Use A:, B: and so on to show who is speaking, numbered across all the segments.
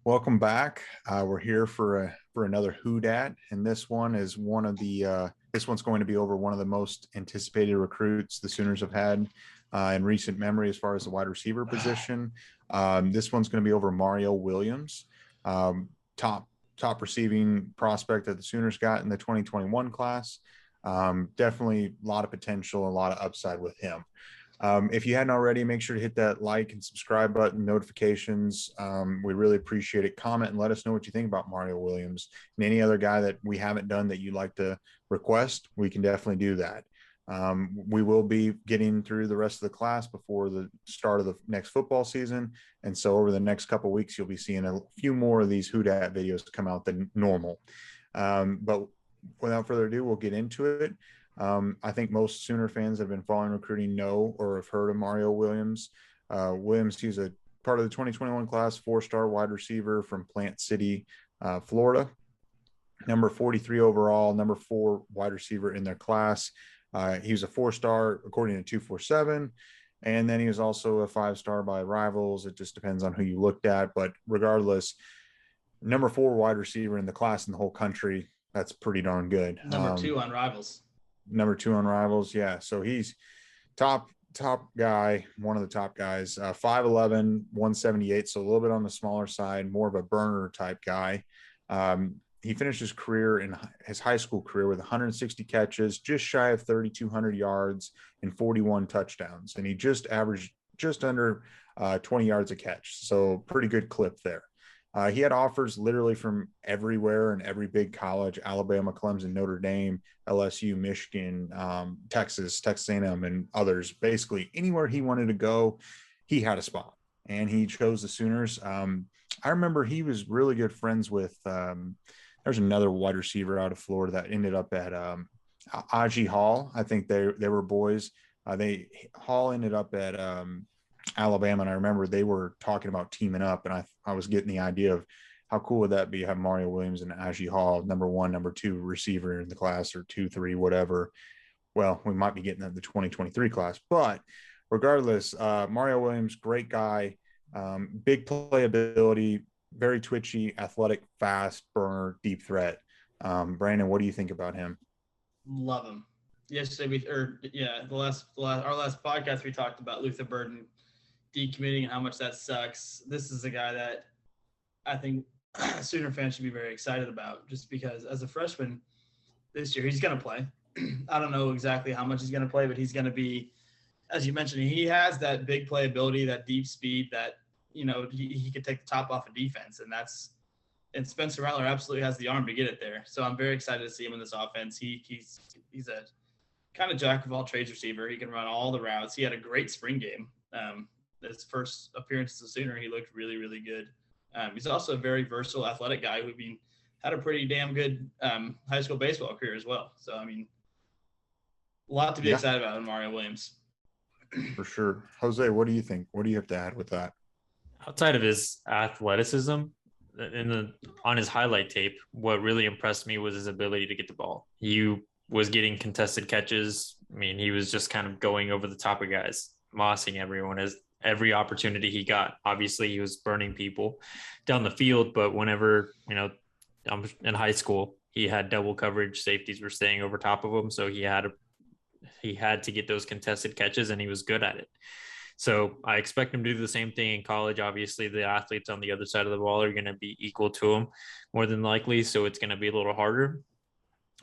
A: Welcome back. We're here for another Who Dat, and this one is this one's going to be over one of the most anticipated recruits the Sooners have had in recent memory as far as the wide receiver position. This one's going to be over Mario Williams, um, top top receiving prospect that the Sooners got in the 2021 class. Definitely a lot of potential, a lot of upside with him. If you hadn't already, make sure to hit that like and subscribe button, notifications. We really appreciate it. Comment and let us know what you think about Mario Williams and any other guy that we haven't done that you'd like to request. We can definitely do that. We will be getting through the rest of the class before the start of the next football season. And so over the next couple of weeks, you'll be seeing a few more of these Who Dat videos come out than normal. But without further ado, we'll get into it. I think most Sooner fans that have been following recruiting know or have heard of Mario Williams. Williams, he's a part of the 2021 class, four-star wide receiver from Plant City, Florida. Number 43 overall, number 4 wide receiver in their class. He was a 4-star according to 247. And then he was also a 5-star by Rivals. It just depends on who you looked at. But regardless, number 4 wide receiver in the class in the whole country. That's pretty darn good.
B: Number two on Rivals.
A: Number 2 on Rivals. Yeah. So he's top guy, one of the top guys, 5'11", 178. So a little bit on the smaller side, more of a burner type guy. He finished his career in his high school career with 160 catches, just shy of 3,200 yards and 41 touchdowns. And he just averaged just under 20 yards a catch. So pretty good clip there. He had offers literally from everywhere and every big college: Alabama, Clemson, Notre Dame, LSU, Michigan, Texas A&M, and others. Basically, anywhere he wanted to go, he had a spot, and he chose the Sooners. I remember he was really good friends with. There's another wide receiver out of Florida that ended up at Aji Hall. I think they were boys. Hall ended up at Alabama, and I remember they were talking about teaming up, and I was getting the idea of how cool would that be, have Mario Williams and Aji Hall, number 1, number 2 receiver in the class, or 2, 3, whatever. Well, we might be getting that in the 2023 class, but regardless, Mario Williams, great guy, big playability, very twitchy, athletic, fast, burner, deep threat. Brandon, what do you think about him?
B: Love him. Yesterday our last podcast we talked about Luther Burden decommitting and how much that sucks. This is a guy that I think Sooner fans should be very excited about, just because as a freshman this year he's going to play. I don't know exactly how much he's going to play, but he's going to be, as you mentioned, he has that big playability, that deep speed, that he could take the top off of defense, and Spencer Rattler absolutely has the arm to get it there. So I'm very excited to see him in this offense. He's a kind of jack of all trades receiver. He can run all the routes. He had a great spring game. His first appearance as a Sooner, he looked really, really good. He's also a very versatile, athletic guy who had a pretty damn good high school baseball career as well. So, I mean, a lot to be excited about in Mario Williams.
A: For sure. Jose, what do you think? What do you have to add with that?
C: Outside of his athleticism, on his highlight tape, what really impressed me was his ability to get the ball. He was getting contested catches. I mean, he was just kind of going over the top of guys, mossing everyone as every opportunity he got. Obviously, he was burning people down the field, but whenever, in high school, he had double coverage. Safeties were staying over top of him, so he had to get those contested catches, and he was good at it. So I expect him to do the same thing in college. Obviously, the athletes on the other side of the ball are going to be equal to him more than likely, so it's going to be a little harder.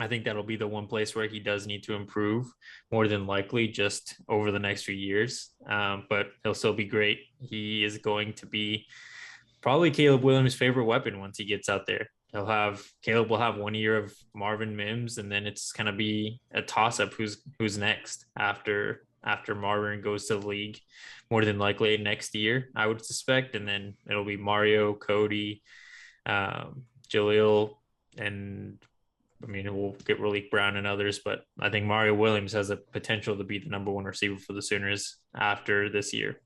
C: I think that'll be the one place where he does need to improve more than likely just over the next few years. But he'll still be great. He is going to be probably Caleb Williams' favorite weapon once he gets out there. Caleb will have 1 year of Marvin Mims, and then it's going to be a toss-up who's next after Marvin goes to the league, more than likely next year, I would suspect. And then it'll be Mario, Cody, Jaleel, and we'll get Raleek Brown and others, but I think Mario Williams has a potential to be the number 1 receiver for the Sooners after this year.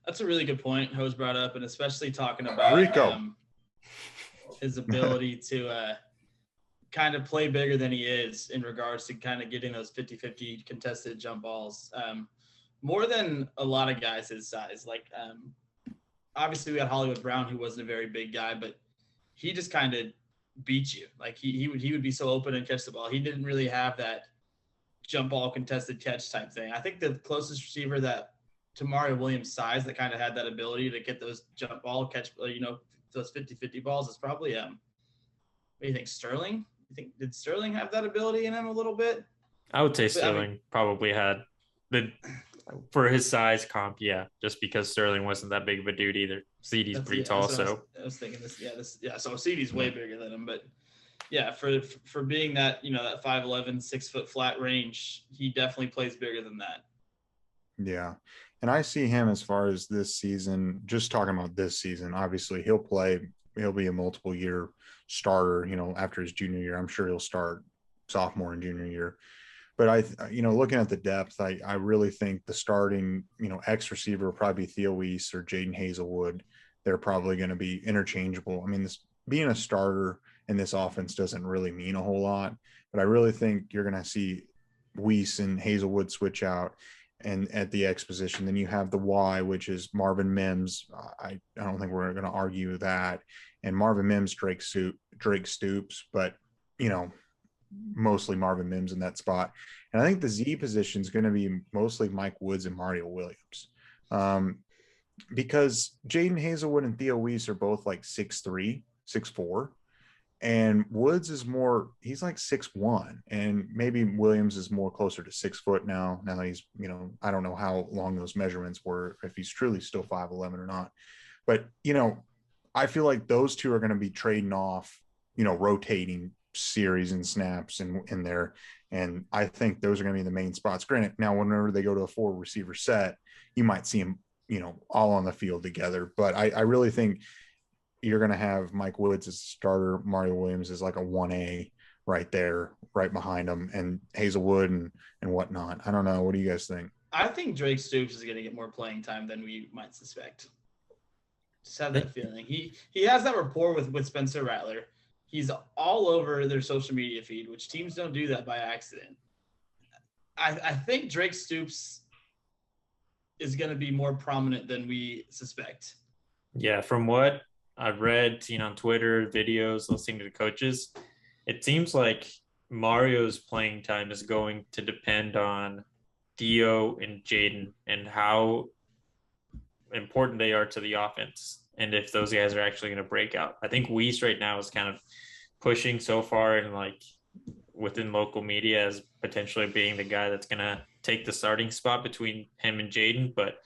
B: That's a really good point Hose brought up, and especially talking about his ability to kind of play bigger than he is in regards to kind of getting those 50-50 contested jump balls. More than a lot of guys his size. Like obviously we had Hollywood Brown, who wasn't a very big guy, but he just kind of beat you. Like he would be so open and catch the ball. He didn't really have that jump ball contested catch type thing. I think the closest receiver that to Mario Williams' size that kind of had that ability to get those jump ball catch, those 50-50 balls is probably what do you think, Sterling? Did Sterling have that ability in him a little bit?
C: I would say Sterling probably had the for his size comp, yeah, just because Sterling wasn't that big of a dude either. CD's pretty tall, so
B: I was thinking this. So CD's way bigger than him, but yeah, for being that that 5'11", 6 foot flat range, he definitely plays bigger than that.
A: Yeah. And I see him as far as this season, just talking about this season, obviously he'll be a multiple year starter, after his junior year. I'm sure he'll start sophomore and junior year. But looking at the depth, I really think the starting, X receiver will probably be Theo Weiss or Jaden Hazelwood. They're probably going to be interchangeable. I mean, this being a starter in this offense doesn't really mean a whole lot, but I really think you're going to see Weiss and Hazelwood switch out and at the X position. Then you have the Y, which is Marvin Mims. I don't think we're going to argue that. And Marvin Mims, Drake Stoops, but mostly Marvin Mims in that spot. And I think the Z position is going to be mostly Mike Woods and Mario Williams. Because Jaden Hazelwood and Theo Weiss are both like 6'3", 6'4", and Woods is he's like 6'1", and maybe Williams is more closer to 6 foot now that he's, I don't know how long those measurements were, if he's truly still 5'11" or not. But, I feel like those two are going to be trading off, rotating series and snaps in there. And I think those are going to be the main spots. Granted, now whenever they go to a 4 receiver set, you might see them, all on the field together. But I really think you're going to have Mike Woods as a starter. Mario Williams is like a 1A right there, right behind him, and Hazelwood and whatnot. I don't know. What do you guys think?
B: I think Drake Stoops is going to get more playing time than we might suspect. Just have that feeling. He has that rapport with Spencer Rattler. He's all over their social media feed, which teams don't do that by accident. I think Drake Stoops is going to be more prominent than we suspect.
C: Yeah, from what I've read, seen on Twitter, videos, listening to the coaches, it seems like Mario's playing time is going to depend on Theo and Jaden and how important they are to the offense, and if those guys are actually going to break out. I think Weiss right now is kind of pushing so far and like within local media as potentially being the guy that's going to take the starting spot between him and Jaden. But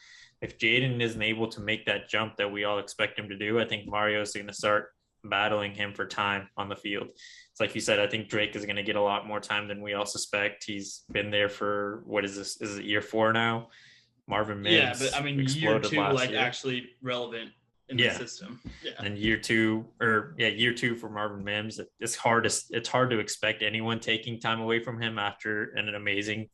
C: if Jaden isn't able to make that jump that we all expect him to do, I think Mario's going to start battling him for time on the field. It's like you said, I think Drake is going to get a lot more time than we all suspect. He's been there for, what is this? Is it year 4 now? Marvin Mims.
B: Yeah, but I mean, year 2, like year. Actually relevant in the system. Yeah.
C: And year 2 for Marvin Mims. It's hard to expect anyone taking time away from him after an amazing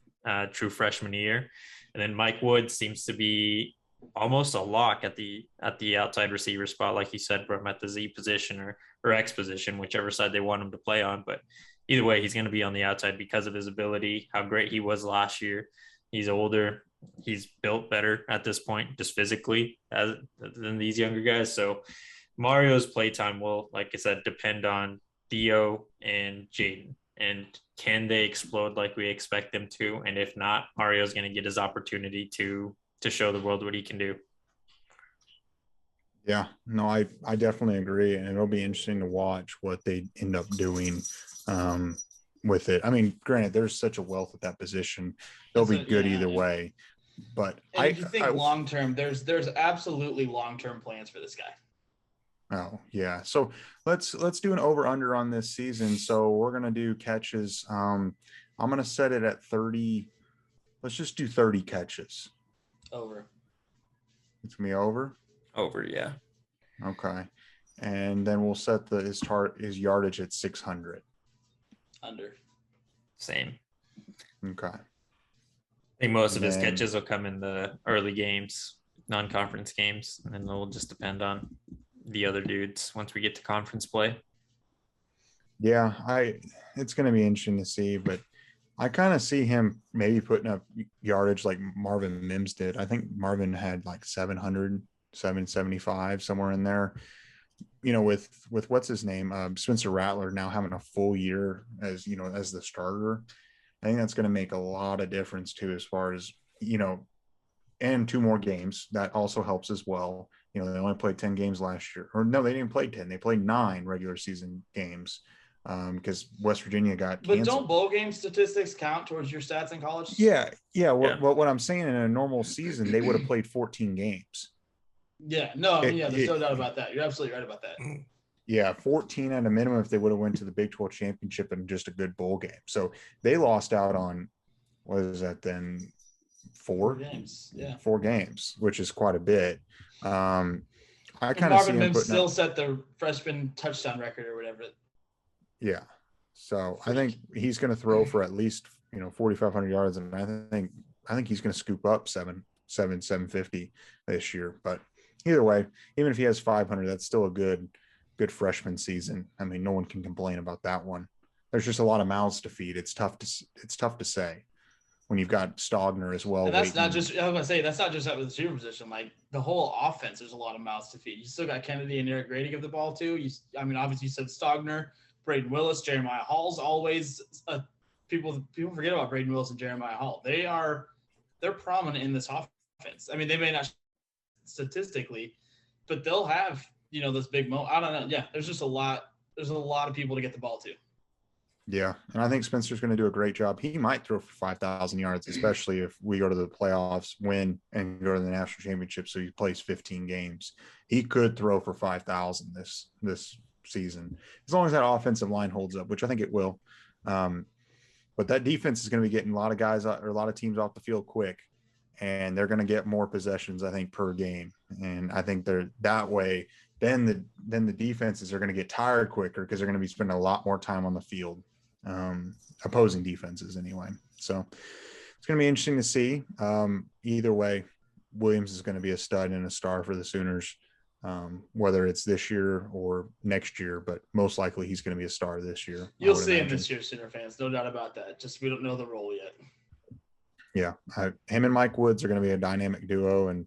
C: true freshman year. And then Mike Woods seems to be almost a lock at the outside receiver spot, like you said, from at the Z position or X position, whichever side they want him to play on. But either way, he's going to be on the outside because of his ability, how great he was last year. He's older. He's built better at this point, just physically, than these younger guys. So Mario's playtime will, like I said, depend on Theo and Jaden. And can they explode like we expect them to? And if not, Mario's going to get his opportunity to show the world what he can do.
A: Yeah, no, I definitely agree. And it'll be interesting to watch what they end up doing with it. I mean, granted, there's such a wealth at that position. They'll be good either way. But
B: if you think long term, there's absolutely long term plans for this guy.
A: Oh yeah. So let's do an over under on this season. So we're gonna do catches. I'm gonna set it at 30. Let's just do 30 catches.
B: Over.
A: It's gonna be over.
C: Over, yeah.
A: Okay. And then we'll set his yardage at 600.
B: Under.
C: Same.
A: Okay.
C: I think most of his catches will come in the early games, non-conference games, and then it'll just depend on the other dudes once we get to conference play.
A: Yeah, it's going to be interesting to see, but I kind of see him maybe putting up yardage like Marvin Mims did. I think Marvin had like 700 775, somewhere in there. With what's his name, Spencer Rattler now having a full year as as the starter, I think that's going to make a lot of difference too, as far as and 2 more games. That also helps as well. They only played 10 games last year, or no, they didn't play 10. They played 9 regular season games because West Virginia got canceled.
B: But don't bowl game statistics count towards your stats in college?
A: Yeah. What I'm saying, in a normal season, they would have played 14 games.
B: Yeah, no, there's no doubt about that. You're absolutely right about that.
A: Yeah, 14 at a minimum if they would have went to the Big 12 championship and just a good bowl game. So they lost out on, what is that then? 4
B: games. Yeah,
A: 4 games, which is quite a bit. I kind of
B: Marvin
A: see him
B: Mims still
A: up,
B: set the freshman touchdown record or whatever.
A: Yeah, so I think he's going to throw for at least 4,500 yards, and I think he's going to scoop up 750 this year. But either way, even if he has 500, that's still a good freshman season. I mean, no one can complain about that one. There's just a lot of mouths to feed. It's tough to say when you've got Stogner as well.
B: And that's not just, I was going to say, that's not just at the receiver position. Like the whole offense, there's a lot of mouths to feed. You still got Kennedy and Eric Grady give the ball too. Obviously you said Stogner, Braden Willis, Jeremiah Hall's always people forget about Braden Willis and Jeremiah Hall. They're prominent in this offense. I mean, they may not statistically, but they'll have, those big I don't know. Yeah. There's just a lot of people to get the ball to.
A: Yeah. And I think Spencer's going to do a great job. He might throw for 5,000 yards, especially if we go to the playoffs, win, and go to the national championship. So he plays 15 games. He could throw for 5,000 this season, as long as that offensive line holds up, which I think it will. But that defense is going to be getting a lot of guys or a lot of teams off the field quick, and they're going to get more possessions, I think, per game. And I think they're that way. Then the defenses are going to get tired quicker because they're going to be spending a lot more time on the field, opposing defenses anyway. So it's going to be interesting to see. Either way, Williams is going to be a stud and a star for the Sooners, whether it's this year or next year, but most likely he's going to be a star this year.
B: You'll see him this year, Sooner fans. No doubt about that. Just we don't know the role yet.
A: Yeah. Him and Mike Woods are going to be a dynamic duo, and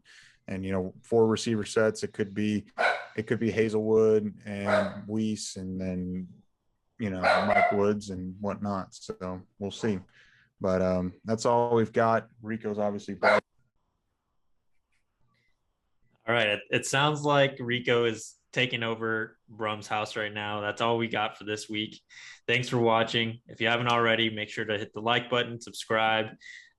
A: 4 receiver sets. It could be Hazelwood and Weiss, and then Mike Woods and whatnot. So we'll see. But that's all we've got. Rico's obviously back.
C: All right. It sounds like Rico is taking over Brum's house right now. That's all we got for this week. Thanks for watching. If you haven't already, make sure to hit the like button, subscribe,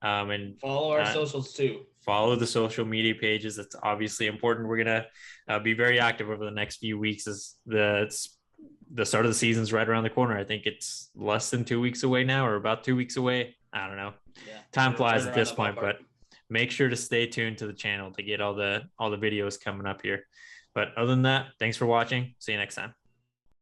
C: and
B: follow our socials too.
C: Follow the social media pages. That's obviously important. We're going to be very active over the next few weeks as the start of the season's right around the corner. I think it's less than 2 weeks away now, or about 2 weeks away. I don't know. Yeah, time flies at this point, but make sure to stay tuned to the channel to get all the videos coming up here. But other than that, thanks for watching. See you next time.